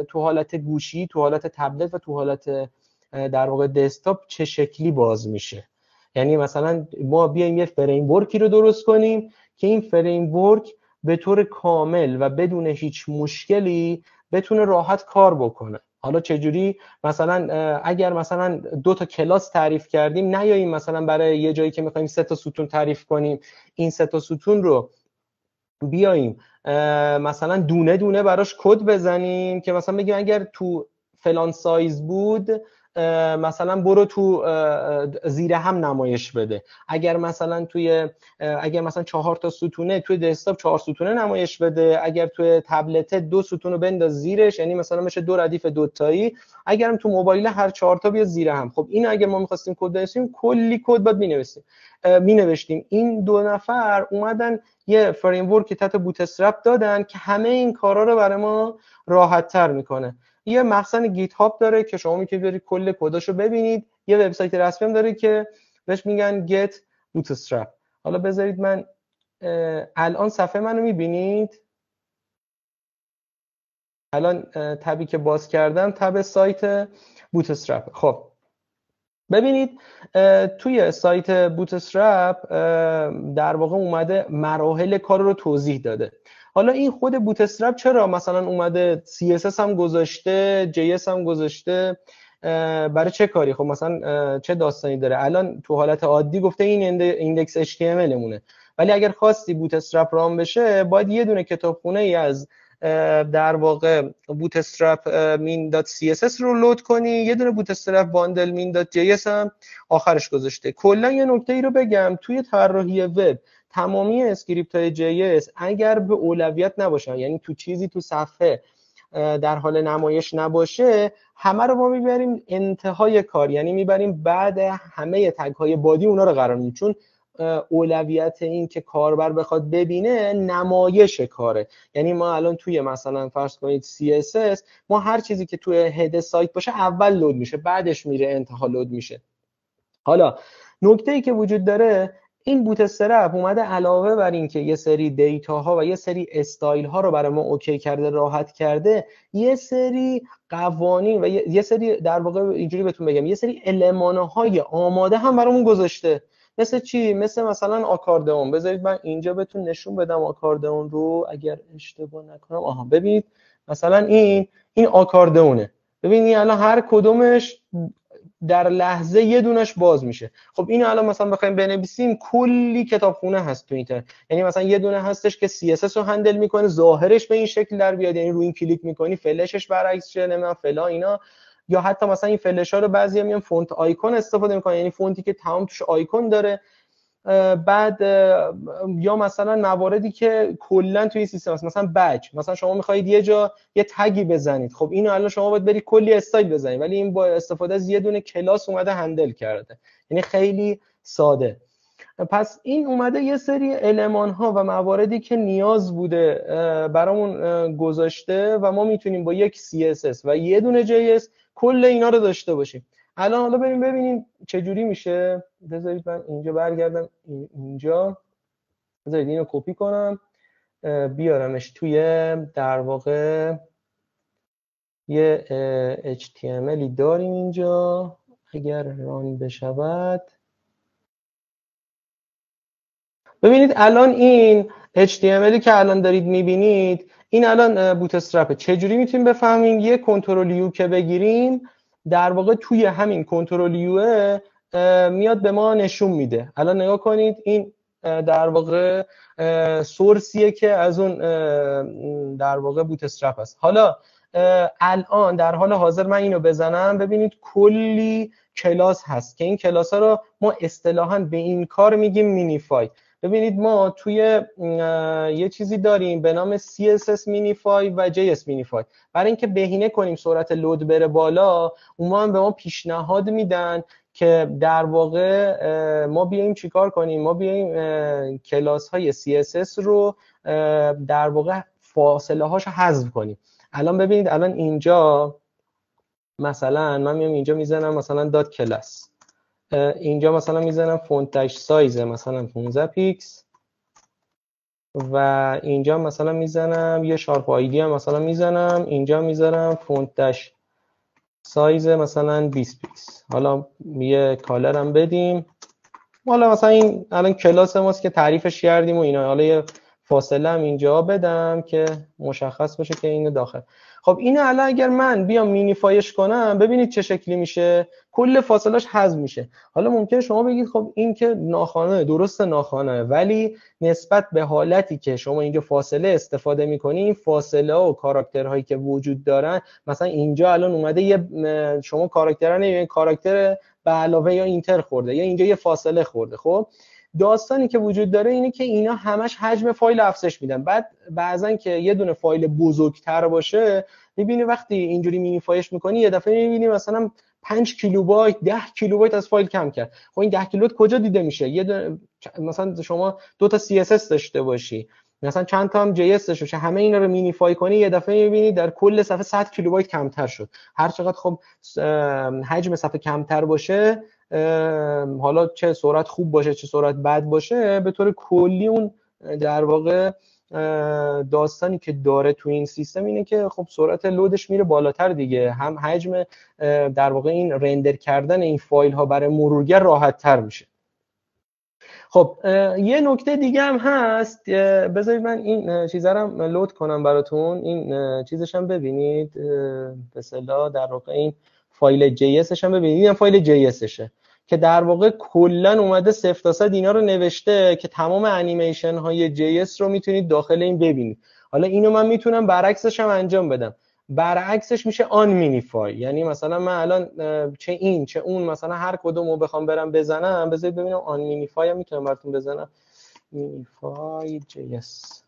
تو حالت گوشی، تو حالت تبلت و تو حالت در واقع دسکتاپ چه شکلی باز میشه. یعنی مثلا ما بیایم یه فریم ورکی رو درست کنیم که این فریم ورک به طور کامل و بدون هیچ مشکلی بتونه راحت کار بکنه. حالا چجوری؟ مثلا اگر مثلا دو تا کلاس تعریف کردیم، نیاییم مثلا برای یه جایی که میخوایم 3 تا ستون تعریف کنیم این 3 تا ستون رو بیاییم مثلا دونه دونه براش کد بزنیم که مثلا بگیم اگر تو فلان سایز بود مثلا برو تو زیر هم نمایش بده، اگر مثلا اگر مثلا 4 تا ستونه توی دسکتاپ 4 ستونه نمایش بده، اگر توی تبلت 2 ستونو بنداز زیرش، یعنی مثلا میشه 2 ردیف دوتایی، اگرم تو موبایل هر 4 تا بیا زیر هم. خب این اگه ما می‌خواستیم کد بنویسیم کلی کد باید می‌نوشتیم. این دو نفر اومدن یه فریم ورک تحت بوتسترپ دادن که همه این کارا رو برای ما راحت تر میکنه. یه مخزن گیت هاب داره که شما میتونید برید کل کداشو ببینید. یه وبسایت رسمی هم داره که بهش میگن get bootstrap. حالا بذارید من الان صفحه منو میبینید؟ الان تبی که باز کردم تب سایت بوتسترپ. خب ببینید توی سایت بوتسترپ در واقع اومده مراحل کار رو توضیح داده. حالا این خود بوتسترپ چرا مثلا اومده CSS هم گذاشته، JS هم گذاشته، برای چه کاری؟ خب مثلا چه داستانی داره؟ الان تو حالت عادی گفته این ایندکس HTML مونه، ولی اگر خواستی بوتسترپ رام بشه باید یه دونه کتابخونه ای از در واقع بوتسترپ min.css رو لود کنی، یه دونه بوتسترپ باندل min.js هم آخرش گذاشته. کلا یه نکته ای رو بگم، توی طراحی وب تمامی اسکریپت های JS اگر به اولویت نباشن، یعنی تو چیزی تو صفحه در حال نمایش نباشه، همه رو ما میبریم انتهای کار، یعنی میبریم بعد همه تگ های بادی اونا رو قرار میدیم، چون اولویت این که کاربر بخواد ببینه نمایش کاره. یعنی ما الان توی مثلا فرض کنید CSS ما هر چیزی که توی هد سایت باشه اول لود میشه، بعدش میره انتها لود میشه. حالا نکته‌ای که وجود داره، این بوت استرپ اومده علاوه بر این که یه سری دیتا ها و یه سری استایل ها رو برای ما اوکی کرده، راحت کرده، یه سری قوانین و یه سری در واقع اینجوری بهتون بگم یه سری المان‌های آماده هم برامون گذاشته. مثل چی؟ مثلا آکاردئون. بذارید من اینجا بهتون نشون بدم آکاردئون رو اگر اشتباه نکنم. آها ببینید مثلا این آکاردئونه. ببینید الان هر کدومش در لحظه یه دونش باز میشه. خب اینو الان مثلا بخوایم بنویسیم کلی کتابخونه هست تو اینترنت. یعنی مثلا یه دونه هستش که CSS رو هندل میکنه، ظاهرش به این شکل در بیاد، یعنی روی این کلیک میکنی فلشش برعکس شه، نمیدونم فلا اینا. یا حتی مثلا این فلش ها رو بعضیا میان فونت آیکون استفاده میکنن، یعنی فونتی که تمام توش آیکون داره. بعد یا مثلا مواردی که کلا توی سیستم هست، مثلا بج، مثلا شما میخواهید یه جا یه تگی بزنید، خب اینو الان شما باید بری کلی استایل بزنید، ولی این با استفاده از یه دونه کلاس اومده هندل کرده. یعنی خیلی ساده. پس این اومده یه سری المان ها و مواردی که نیاز بوده برامون گذاشته و ما میتونیم با یک CSS و یه دونه JS کل اینا رو داشته باشیم. الان حالا بریم ببینیم چه جوری میشه. بذارید من اینجا برگردم، اینجا بذارید اینو کپی کنم بیارمش توی در واقع یه HTMLی داریم اینجا، اگر ران بشود. ببینید الان این HTMLی که الان دارید میبینید این الان بوت استرپه. چجوری میتونیم بفهمیم؟ یه کنترل یو که بگیریم در واقع توی همین کنترل یو میاد به ما نشون میده. الان نگاه کنید این در واقع سورسیه که از اون در واقع بوت استرپ است. حالا الان در حال حاضر من اینو بزنم، ببینید کلی کلاس هست که این کلاس ها رو ما اصطلاحاً به این کار میگیم مینیفای. ببینید ما توی یه چیزی داریم به نام CSS مینیفای و JS مینیفای. برای اینکه بهینه کنیم سرعت لود بره بالا، اونها هم به ما پیشنهاد میدن که در واقع ما بیایم چیکار کنیم؟ ما بیایم کلاس های CSS رو در واقع فاصله هاشو حذف کنیم. الان ببینید الان اینجا مثلا من میام اینجا میزنم مثلا دات کلاس، اینجا مثلا میزنم فونت داش سایز مثلا 15 پیکس و اینجا مثلا میزنم یه شارپ آیدی هم مثلا میزنم، اینجا میذارم فونت داش سایز مثلا 20 پیکس. حالا یه کالر هم بدیم. حالا مثلا این الان کلاس ماست که تعریفش کردیم و اینا. حالا یه فاصله هم اینجا بدم که مشخص باشه که اینو داخل. خب اینو الان اگر من بیام مینیفایش کنم، ببینید چه شکلی میشه. کل فاصلهش حذف میشه. حالا ممکنه شما بگید خب این که ناخوانه، درسته ناخوانه، ولی نسبت به حالتی که شما اینجا فاصله استفاده میکنی، این فاصله و کاراکترهایی که وجود دارن، مثلا اینجا الان اومده یه شما کاراکتر نه کاراکتر به علاوه یا اینتر خورده یا اینجا یه فاصله خورده. خب داستانی که وجود داره اینه که اینا همش حجم فایل افزایش میدن. بعد بعضن که یه دونه فایل بزرگتر باشه، میبینی وقتی اینجوری مینیفایش میکنی یه دفعه میبینی مثلا 5 کیلوبایت 10 کیلوبایت از فایل کم کرد. خب این 10 کیلوبایت کجا دیده میشه؟ یه دونه مثلا شما 2 تا CSS داشته باشی، مثلا چند تا هم JS داشته باشی، همه اینا رو مینیفای کنی، یه دفعه میبینی در کل صفحه 100 کیلوبایت کمتر شد. هر چقدر خب حجم صفحه کمتر باشه، حالا چه سرعت خوب باشه چه سرعت بد باشه، به طور کلی اون در واقع داستانی که داره تو این سیستم اینه که خب سرعت لودش میره بالاتر دیگه، هم حجم در واقع این رندر کردن این فایل ها برای مرورگر راحت تر میشه. خب یه نکته دیگه هم هست، بذارید من این چیزا رو لود کنم براتون. این چیزش هم ببینید، به اصطلاح در واقع این فایل JS هم ببینید، این فایل JSشه که در واقع کلا اومده 0 تا 100 اینا رو نوشته که تمام انیمیشن های JS رو میتونید داخل این ببینید. حالا اینو من میتونم برعکسش هم انجام بدم. برعکسش میشه آن مینیفای، یعنی مثلا من الان چه این چه اون مثلا هر کدومو بخوام برم بزنم، بذارید ببینم آن مینیفای هم میتونم براتون بزنم. مینیفای JS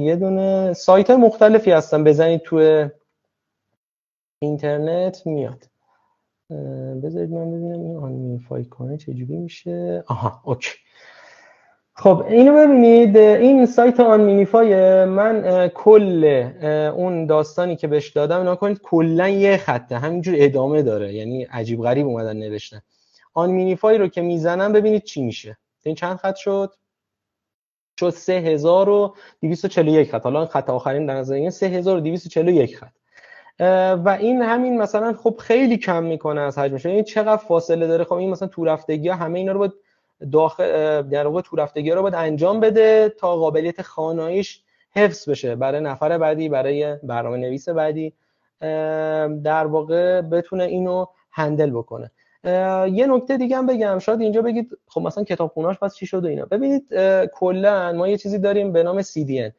یه دونه سایت مختلفی هستن، بزنید تو اینترنت میاد. بذارید من ببینم این آنمیفای کنه چجوری میشه. آها اوکی. خب اینو ببینید، این سایت آنمینیفای من کل اون داستانی که بهش دادم اینا کنید کلا یه خطه، همینجور ادامه داره، یعنی عجیب غریب اومدن نوشتن. آنمینیفای رو که میزنم ببینید چی میشه. این چند خط شد 3241 خط. حالا خط آخرین در نظر این 3241 خط و این همین مثلا خب خیلی کم میکنه از حجمش. این چقدر فاصله داره. خب این مثلا تو رفتگی ها همه اینا رو باید داخل در واقع تو رفتگی ها رو باید انجام بده تا قابلیت خواناییش حفظ بشه برای نفر بعدی، برای برنامه نویس بعدی در واقع بتونه اینو هندل بکنه. یه نکته دیگه هم بگم، شاید اینجا بگید خب مثلا کتابخونه‌اش پس چی شد و اینا. ببینید کلا ما یه چیزی داریم به نام CDN.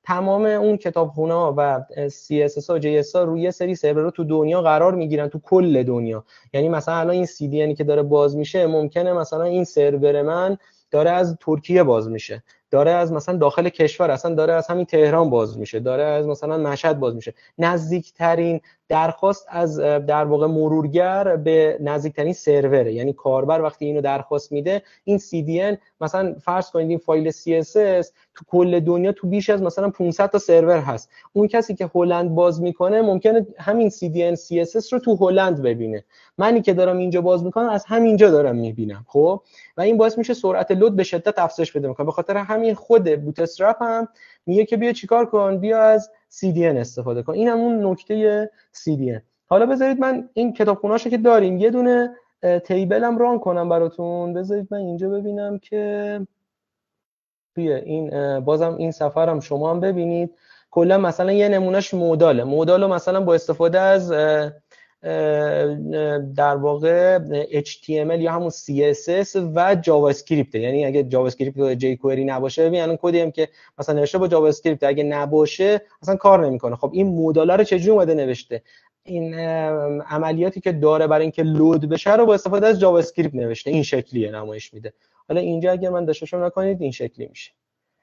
تمام اون کتابخونه‌ها و CSS ها و JS ها روی سری سرورها تو دنیا قرار میگیرن، تو کل دنیا. یعنی مثلا الان این CDN که داره باز میشه، ممکنه مثلا این سرور من داره از ترکیه باز میشه، داره از مثلا داخل کشور، اصلا داره از همین تهران باز میشه، داره از مثلا مشهد باز میشه. نزدیکترین درخواست از در واقع مرورگر به نزدیکترین سروره، یعنی کاربر وقتی اینو درخواست میده، این CDN مثلا فرض کنید این فایل CSS تو کل دنیا تو بیش از مثلا 500 تا سرور هست. اون کسی که هلند باز میکنه ممکنه همین CDN CSS رو تو هلند ببینه. منی که دارم اینجا باز میکنم از همینجا دارم میبینم. خب و این باعث میشه سرعت لود به شدت افزایش پیدا کنه. به خاطر همین خود بوتسترپ هم میگه که بیا چیکار کن، بیا از CDN استفاده کن. این همون نکته CDN. حالا بذارید من این کتابخونه‌اشو که داریم یه دونه تیبل هم ران کنم براتون. بذارید من اینجا ببینم که توی این بازم این سفر هم شما هم ببینید. کلا مثلا یه نمونهش مودالو مثلا با استفاده از در واقع HTML یا همون CSS و جاوا اسکریپت. یعنی اگه جاوا اسکریپت و جی کوئری نباشه، ببین الان کدی هم که مثلا نوشته با جاوا اسکریپت اگه نباشه اصلا کار نمیکنه. خب این مودالا رو چجوری اومده نوشته؟ این عملیاتی که داره برای اینکه لود بشه رو با استفاده از جاوا اسکریپت نوشته. این شکلیه نمایش میده. حالا اینجا اگر من داشتهشو نکنید این شکلی میشه.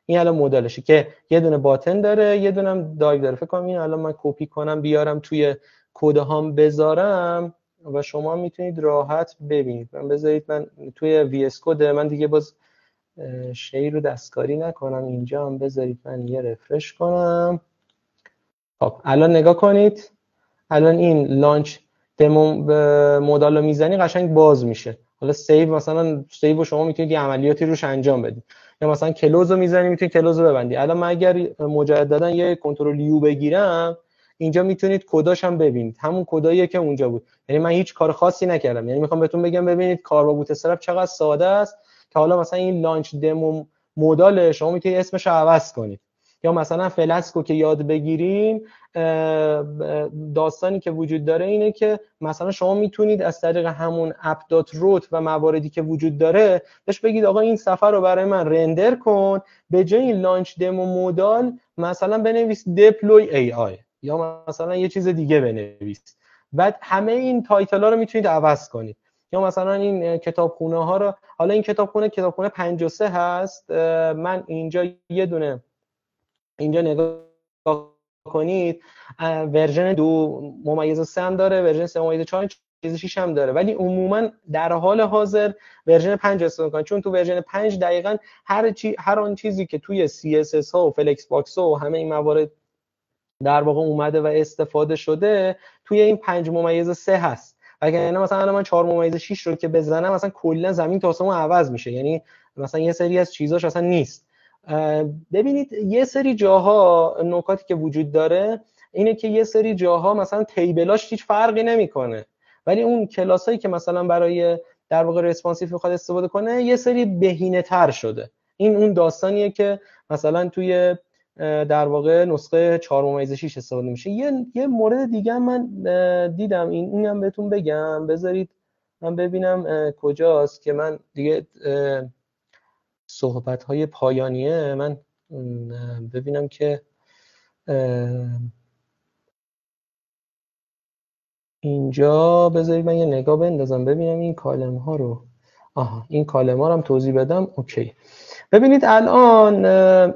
این الان مدلشه که یه دونه باتن داره، یه دونه هم دایو داره. فکر کنم این الان من کپی کنم بیارم توی کد هام بذارم و شما میتونید راحت ببینید. من بذارید من توی وی اس کد من دیگه باز شی رو دستکاری نکنم. اینجا هم بذارید من یه رفرش کنم. خب الان نگاه کنید. الان این لانچ دمو مدل رو میزنی قشنگ باز میشه. حالا سیو، مثلا سیو رو شما میتونید یه عملیاتی روش انجام بدید، یا مثلا کلوز رو میزنی میتونید کلوز رو ببندی. الان من اگر مجددا یه کنترل یو بگیرم اینجا میتونید کداش هم ببینید، همون کداییه که اونجا بود. یعنی من هیچ کار خاصی نکردم. یعنی میخوام بهتون بگم ببینید کار با بوتسترپ چقدر ساده است که حالا مثلا این لانچ دمو مدل شما میتونید اسمش رو عوض کنید. یا مثلا فلسکو که یاد بگیریم، داستانی که وجود داره اینه که مثلا شما میتونید از طریق همون اپ دات روت و مواردی که وجود داره بهش بگید آقا این سفر رو برای من رندر کن، به جای این لانچ دمو مودال مثلا بنویس دپلوی ای آی یا مثلا یه چیز دیگه بنویس. بعد همه این تایتل ها رو میتونید عوض کنید. یا مثلا این کتابخونه ها رو، حالا این کتابخونه 53 هست. من اینجا یه دونه اینجا نگاه کنید ورژن 2.3 هم داره، ورژن 3.4 هم داره، ولی عموما در حال حاضر ورژن 5 استفاده کنید، چون تو ورژن 5 دقیقاً هر آن چیزی که توی CSS ها و فلکس باکس ها و همه این موارد در واقع اومده و استفاده شده توی این 5.3 هست. اگر مثلا من 4.6 رو که بزنم مثلا کلا زمین تا آسمون عوض میشه. یعنی مثلا یه سری از چیزاش اصلا نیست. ببینید یه سری جاها نکاتی که وجود داره اینه که یه سری جاها مثلا تیبلاش هیچ فرقی نمیکنه، ولی اون کلاسایی که مثلا برای در واقع ریسپانسیو میخواد استفاده کنه یه سری بهینه تر شده. این اون داستانیه که مثلا توی در واقع نسخه 4.6 استفاده میشه. یه مورد دیگه من دیدم، اینم بهتون بگم. بذارید من ببینم کجاست که من دیگه صحبت‌های پایانیه من ببینم که اینجا بذارید من یه نگاه بندازم ببینم این کالم ها رو. این کالم ها رو هم توضیح بدم. اوکی. ببینید الان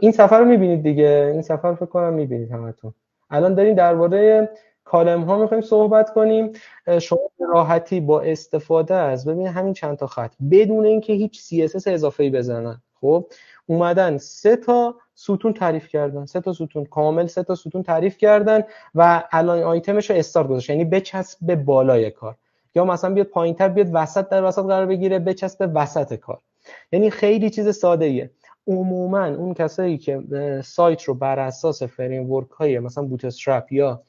این سفر رو میبینید دیگه. این سفر فکر کنم میبینید همتون. الان داریم درباره کالم ها میخوایم صحبت کنیم. شما به راحتی با استفاده از ببین همین چند تا خط بدون اینکه هیچ CSS اضافه‌ای بزنن، خب اومدن 3 تا ستون تعریف کردن، 3 تا ستون کامل، 3 تا ستون تعریف کردن و الان آیتمش رو استارت گذاشتن، یعنی بچسب به بالای کار، یا مثلا بیاد پایینتر، بیاد وسط، در وسط قرار بگیره، بچسب به وسط کار. یعنی خیلی چیز ساده ایه. عموما اون کسایی که سایت رو بر اساس فریم ورک های مثلا بوت استرپ یا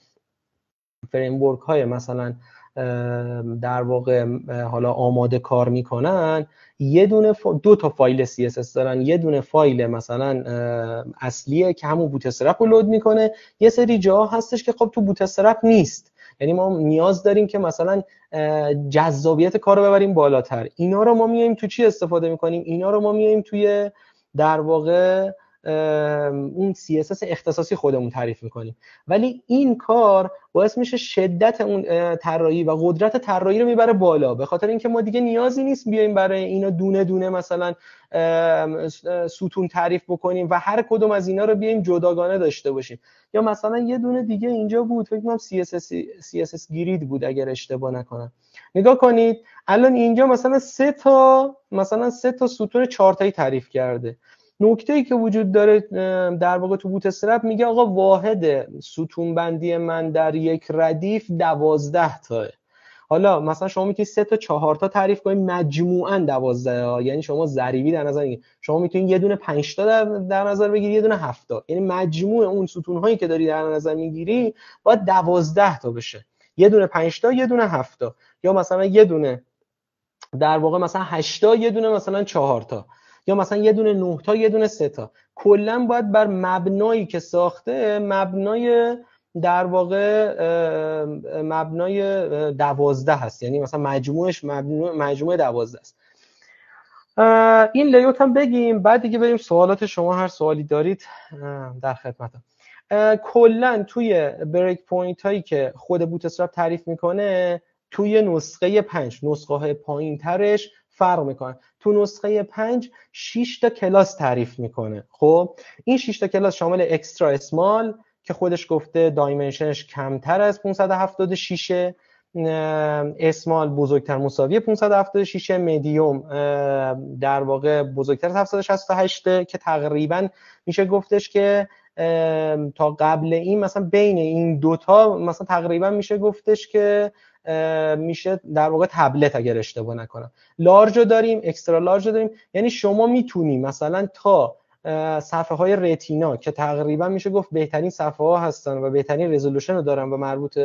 فریم ورک های مثلا در واقع حالا آماده کار میکنن، یه دونه دو تا فایل CSS دارن، یه دونه فایل مثلا اصلیه که همون بوت استرپ رو لود میکنه، یه سری جاها هستش که خب تو بوت استرپ نیست، یعنی ما نیاز داریم که مثلا جذابیت کار رو ببریم بالاتر. اینا رو ما میایم تو چی استفاده میکنیم؟ اینا رو ما میایم توی در واقع اون CSS اختصاصی خودمون تعریف میکنیم. ولی این کار باعث میشه شدت اون طراحی و قدرت طراحی رو میبره بالا، به خاطر اینکه ما دیگه نیازی نیست بیایم برای اینا دونه دونه مثلا ستون تعریف بکنیم و هر کدوم از اینا رو بیایم جداگانه داشته باشیم. یا مثلا یه دونه دیگه اینجا بود، فکر کنم CSS گرید بود اگر اشتباه نکنم. نگاه کنید الان اینجا مثلا سه تا ستون 4 تایی تعریف کرده. نکته‌ای که وجود داره در واقع تو بوت استرپ میگه آقا واحد ستون بندی من در یک ردیف 12 تاه. حالا مثلا شما میتونید 3 تا 4 تا تعریف کنید، مجموعاً 12 یعنی شما ضریبی در نظر بگیرید، شما میتونید یه دونه 5 تا در نظر بگیرید، یه دونه 7 تا، یعنی مجموع اون ستون هایی که داری در نظر میگیری باید 12 تا بشه، یه دونه 5 تا، یه دونه 7 تا، یا مثلا یه دونه در واقع مثلا 8 تا، یه دونه مثلا 4 تا، یا مثلا یه دونه 9 تا، یه دونه 3 تا. کلا باید بر مبنایی که ساخته، مبنای در واقع مبنای 12 هست، یعنی مثلا مجموعش مجموعه 12 است. این لیوت هم بگیم بعد دیگه بریم سوالات شما، هر سوالی دارید در خدمتم. کلا توی بریک پوینت هایی که خود بوت استرپ تعریف میکنه، توی نسخه 5 نسخه های پایین ترش فرق میکنه. تو نسخه 5 6 تا کلاس تعریف میکنه. خب این 6 تا کلاس شامل اکسترا اسمال که خودش گفته دایمنشنش کمتر از 576، اسمال بزرگتر مساوی 576، مدیوم در واقع بزرگتر از 768 که تقریبا میشه گفتش که تا قبل این مثلا بین این دوتا مثلا تقریبا میشه گفتش که میشه در واقع تبلت اگر اشتباه نکنم. لارج رو داریم، اکسترا لارج رو داریم، یعنی شما میتونی مثلا تا صفحه های رتینا که تقریبا میشه گفت بهترین صفحه ها هستن و بهترین رزولوشن رو دارن و مربوط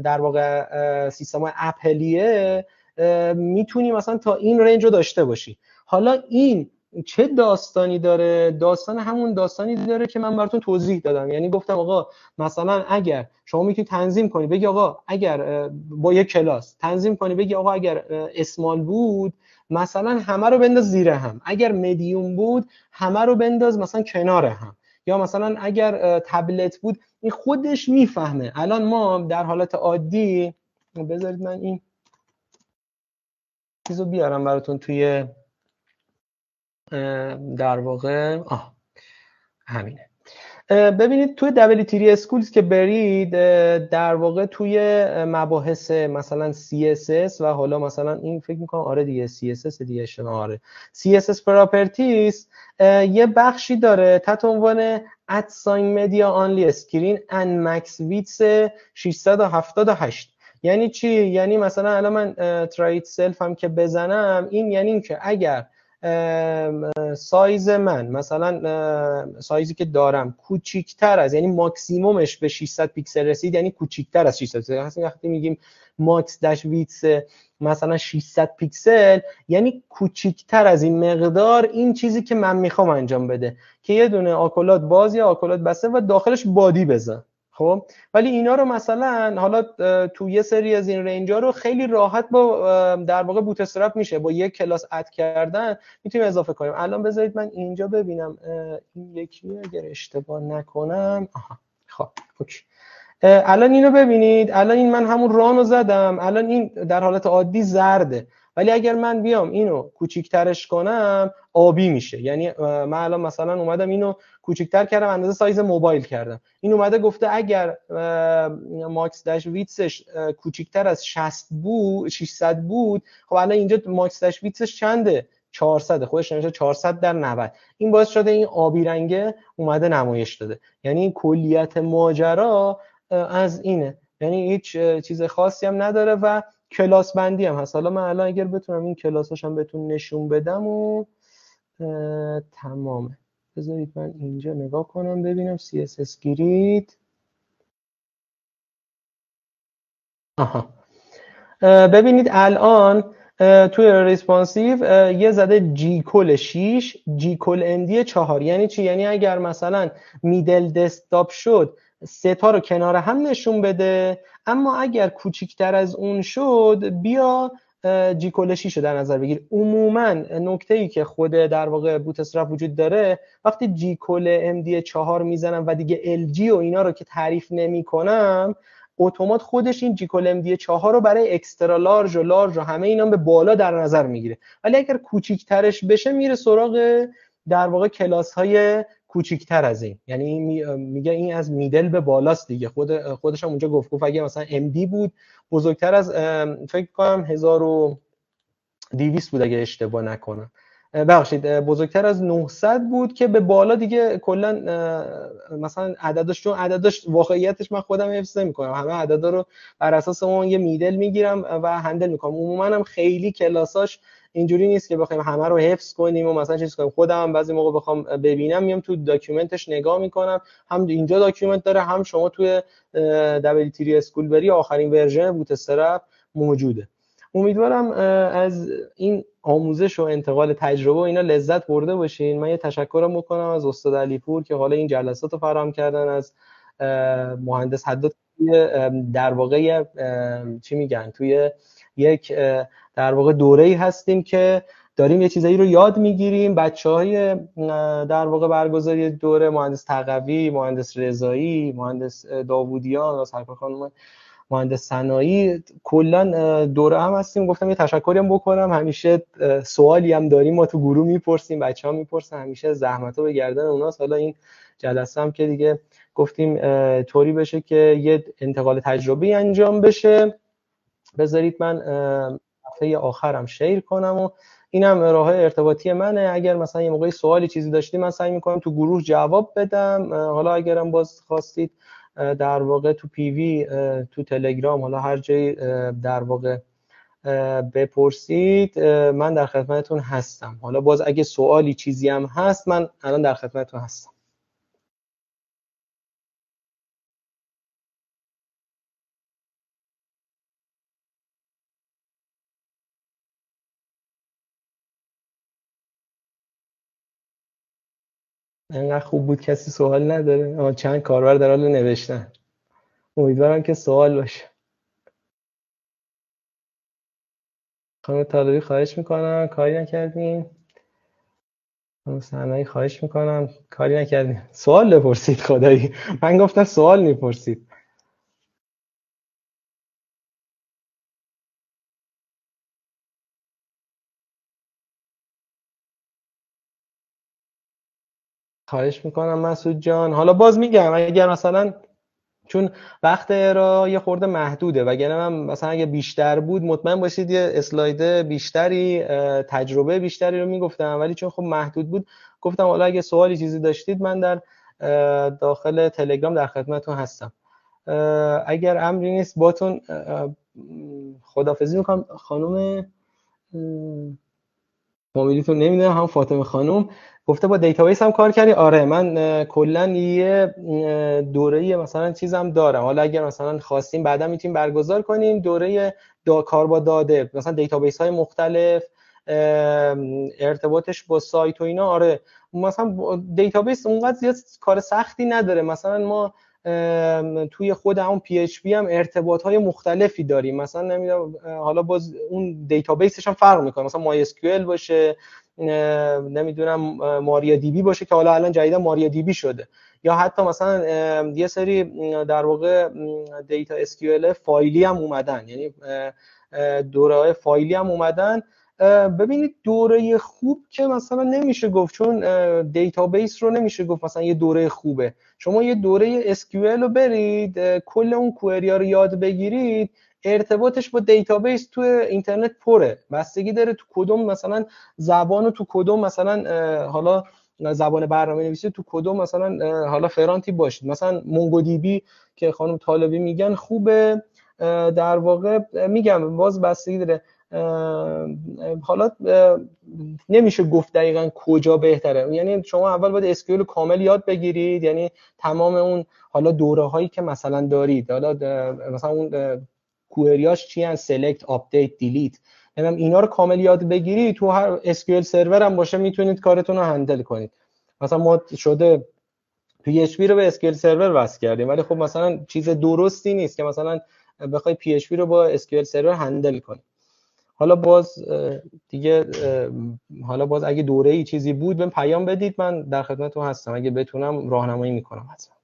در واقع سیستم های اپلیه، میتونی مثلا تا این رنج رو داشته باشی. حالا این چه داستانی داره؟ داستان همون داستانی داره که من براتون توضیح دادم، یعنی گفتم آقا مثلا اگر شما میتونی تنظیم کنی بگی آقا اگر با یک کلاس تنظیم کنی بگی آقا اگر اسمال بود مثلا همه رو بنداز زیر هم، اگر مدیوم بود همه رو بنداز مثلا کنار هم، یا مثلا اگر تبلت بود، این خودش میفهمه. الان ما در حالت عادی، بذارید من این چیزو بیارم براتون توی در واقع همینه. ببینید توی WTD اسکولز که برید در واقع توی مباحث مثلا CSS و حالا مثلا این فکر میکنم آره دیگه CSS دیگه آره CSS properties یه بخشی داره تحت عنوان @sign media only screen and max width 678. یعنی چی؟ یعنی مثلا الان من ترایت سلف هم که بزنم، این یعنی این که اگر سایز من مثلا سایزی که دارم کوچیکتر از، یعنی ماکسیمومش به 600 پیکسل رسید، یعنی کوچیکتر از 600 پیکسل، وقتی میگیم ماکس داش ویدث مثلا 600 پیکسل یعنی کوچیکتر از این مقدار، این چیزی که من میخوام انجام بده که یه دونه آکولاد باز یا آکولاد بسته و داخلش بادی بزن. خب ولی اینا رو مثلا حالا تو یه سری از این رنجا رو خیلی راحت با در واقع بوت استرپ میشه با یک کلاس اد کردن میتونیم اضافه کنیم. الان بذارید من اینجا ببینم این یکی اگر اشتباه نکنم، خب اوکی. الان اینو ببینید، الان این من همون رانو زدم، الان این در حالت عادی زرده، ولی اگر من بیام اینو کوچیک‌ترش کنم آبی میشه. یعنی من الان مثلا اومدم اینو کوچیک‌تر کردم، اندازه سایز موبایل کردم، این اومده گفته اگر ماکس داش ویتسش کوچیک‌تر از 600 بود، خب الان اینجا ماکس داش ویتسش چنده؟ 400. خودش نمیشه 400 در 90. این باعث شده این آبی رنگه اومده نمایش داده. یعنی این کلیت ماجرا از اینه، یعنی هیچ چیز خاصی هم نداره و کلاس بندی هم هست. حالا من الان اگر بتونم این کلاساش هم بهتون نشون بدم و تمامه. بذارید من اینجا نگاه کنم ببینم CSS گرید. آها، ببینید الان توی ریسپانسیو یه زده جی کل 6 جی کل MD 4. یعنی چی؟ یعنی اگر مثلا میدل دسکتاپ شد 3 تا رو کنار هم نشون بده، اما اگر کوچیکتر از اون شد بیا جی کل 6 رو در نظر بگیر. عموما نکته‌ای که خود در واقع بوتسترپ وجود داره، وقتی جی کل MD 4 میزنم و دیگه LG و اینا رو که تعریف نمی‌کنم، اتومات خودش این جی کل MD 4 رو برای اکسترا لارج و لارج و همه اینا به بالا در نظر میگیره. ولی اگر کوچیک‌ترش بشه میره سراغ در واقع کلاس‌های کوچیک‌تر از این. یعنی میگه این از میدل به بالاست دیگه. خودش هم اونجا گفت اگه مثلا MD بود بزرگتر از فکر کنم 1200 بود اگه اشتباه نکنم، ببخشید بزرگتر از 900 بود که به بالا دیگه کلا مثلا عدداش، چون عدداش واقعیتش من خودم حفظ نمی‌کنم، همه عددا رو بر اساس اون یه میدل میگیرم و هندل می‌کنم. عموما هم خیلی کلاساش اینجوری نیست که بخوایم همه رو حفظ کنیم و مثلا چیز کنیم. خودم هم بعضی موقع بخوام ببینم میام تو داکیومنتش نگاه میکنم، هم اینجا داکیومنت داره، هم شما توی WT اسکول بری آخرین ورژن بوتسترپ موجوده. امیدوارم از این آموزش و انتقال تجربه و اینا لذت برده باشین. من یه تشکرم بکنم از استاد علیپور که حالا این جلسات رو فراهم کردن، از مهندس حداد در واقع چی میگن توی یک در واقع دوره‌ای هستیم که داریم یه چیزایی رو یاد میگیریم. بچه‌های در واقع برگزاری دوره، مهندس تقوی، مهندس رضایی، مهندس داوودیان و سرکار خانم مهندس صنایع، کلا دوره هم هستیم. گفتم یه تشکری هم بکنم. همیشه سوالی هم داریم ما تو گروه میپرسیم، بچه‌ها میپرسن، همیشه زحمت‌ها به گردن اوناست. حالا این جلسه هم که دیگه گفتیم طوری بشه که یه انتقال تجربی انجام بشه. بذارید من صفحه آخرم شیر کنم و اینم راه ارتباطی منه. اگر مثلا یه موقعی سوالی چیزی داشتید من سعی می‌کنم تو گروه جواب بدم. حالا اگرم باز خواستید در واقع تو پیوی، تو تلگرام، حالا هر جایی در واقع بپرسید من در خدمتتون هستم. حالا باز اگه سوالی چیزی هم هست من الان در خدمتتون هستم. انقدر خوب بود کسی سوال نداره؟ چند کاربر در حال نوشتن. امیدوارم که سوال باشه. خانم طالبی خواهش میکنم، کاری نکردیم. خانم صنعانی خواهش میکنم، کاری نکردیم. سوال بپرسید خدایی. من گفتم سوال میپرسید. خواهش میکنم مسعود جان. حالا باز میگم اگر مثلا چون وقت ارائه یه خورده محدوده، وگرنه من مثلا اگه بیشتر بود مطمئن باشید یه اسلاید بیشتری، تجربه بیشتری رو میگفتم، ولی چون خب محدود بود گفتم حالا اگه سوالی چیزی داشتید من در داخل تلگرام در خدمتتون هستم. اگر امری نیست باتون خداحافظی میکنم. خانم فامیلیتون نمیدونم، هم فاطمه خانم گفته با دیتابیس هم کار کردی؟ آره، من کلا یه دوره مثلا چیزم دارم. حالا اگر مثلا خواستیم بعدا میتونیم برگزار کنیم دوره کار با داده، مثلا دیتابیس های مختلف، ارتباطش با سایت و اینا. آره مثلا دیتابیس اونقدر زیاد کار سختی نداره. مثلا ما توی خود اون PHP هم ارتباط های مختلفی داریم. مثلا نمیدونم حالا باز اون دیتابیسش هم فرق میکنه، مثلا MySQL باشه، نمیدونم ماریا دی بی باشه که حالا الان جدیدا ماریا دی بی شده، یا حتی مثلا یه سری در واقع دیتا SQL فایلی هم اومدن. یعنی دوره‌های فایلی هم اومدن. ببینید دوره خوب که مثلا نمیشه گفت، چون دیتابیس رو نمیشه گفت مثلا یه دوره خوبه. شما یه دوره SQL رو برید، کل اون کوئری ها رو یاد بگیرید، ارتباطش با دیتابیس تو اینترنت پره، بستگی داره تو کدوم مثلا زبانو، تو کدوم مثلا حالا زبان برنامه نویسی، تو کدوم مثلا حالا فرانتی باشید. مثلا مونگو دی بی که خانم طالبی میگن خوبه، در واقع میگم باز بستگی داره. حالا نمیشه گفت دقیقاً کجا بهتره، یعنی شما اول باید اسکیول کامل یاد بگیرید، یعنی تمام اون حالا دوره هایی که مثلا دارید، حالا مثلا اون کوئریاش چی ان، سلکت، آپدیت، دیلیت، یعنی اینا رو کامل یاد بگیرید، تو هر اسکیول سرور هم باشه میتونید کارتون رو هندل کنید. مثلا ما شده پی اچ پی رو به اسکیول سرور وصل کردیم، ولی خب مثلا چیز درستی نیست که مثلا بخوای پی اچ پی رو با اسکیول سرور هندل کنی. حالا باز دیگه حالا باز اگه دوره ای چیزی بود بهم پیام بدید، من در خدمتتون هستم، اگه بتونم راهنمایی میکنم حتما.